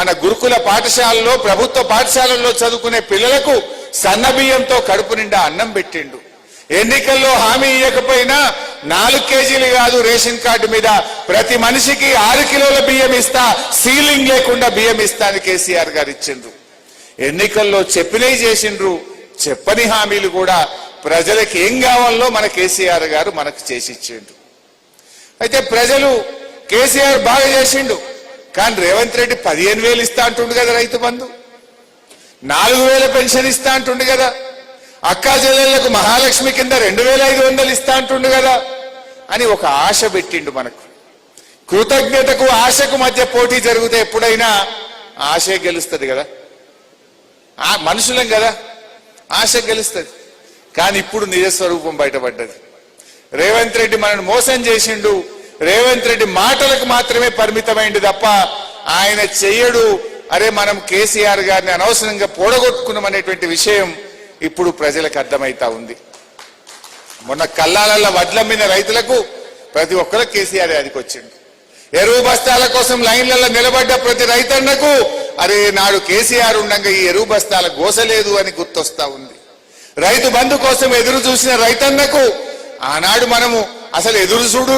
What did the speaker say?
మన గురుకుల పాఠశాలలో ప్రభుత్వ పాఠశాలల్లో చదువుకునే పిల్లలకు సన్నబియ్యంతో కడుపు నిండా అన్నం పెట్టిండు. ఎన్నికల్లో హామీ ఇవ్వకపోయినా 4 కేజీలు కాదు రేషన్ కార్డు మీద ప్రతి మనిషికి 6 కిలోల బియ్యం ఇస్తా, సీలింగ్ లేకుండా బియ్యం ఇస్తా అని కేసీఆర్ గారు ఇచ్చిండ్రు. ఎన్నికల్లో చెప్పినవి చేసిండ్రు, చెప్పని హామీలు కూడా ప్రజలకు ఏం కావాలో మన కేసీఆర్ గారు మనకు చేసి ఇచ్చిండ్రు. అయితే ప్రజలు కేసీఆర్ బాగా చేసిండు, కానీ రేవంత్ రెడ్డి 15,000 ఇస్తా అంటుండు కదా, రైతు బంధు 4,000 పెన్షన్ ఇస్తా అంటుండు కదా, అక్కా చెల్లెళ్లకు మహాలక్ష్మి కింద 2,500 ఇస్తా అంటుండు కదా అని ఒక ఆశ పెట్టిండు మనకు. కృతజ్ఞతకు ఆశకు మధ్య పోటీ జరిగితే ఎప్పుడైనా ఆశే గెలుస్తుంది కదా, మనుషులం కదా, ఆశ గెలుస్తుంది. కానీ ఇప్పుడు నిజస్వరూపం బయటపడ్డది. రేవంత్ రెడ్డి మనల్ని మోసం చేసిండు. రేవంత్ రెడ్డి మాటలకు మాత్రమే పరిమితమైంది తప్ప ఆయన చెయ్యడు. అరే మనం కేసీఆర్ గారిని అనవసరంగా పోడగొట్టుకున్నామనేటువంటి విషయం ఇప్పుడు ప్రజలకు అర్థమైతా ఉంది. మొన్న కల్లాలల్ల వడ్లమ్మిన రైతులకు ప్రతి ఒక్కరు కేసీఆర్ అదికి వచ్చిండు. ఎరువు బస్తాల కోసం లైన్లలో నిలబడ్డ ప్రతి రైతన్నకు అరే నాడు కేసీఆర్ ఉండగా ఈ ఎరువు బస్తాల గోసలేదు అని గుర్తొస్తా ఉంది. రైతు బంధు కోసం ఎదురు చూసిన రైతన్నకు ఆనాడు మనము అసలు ఎదురు చూడు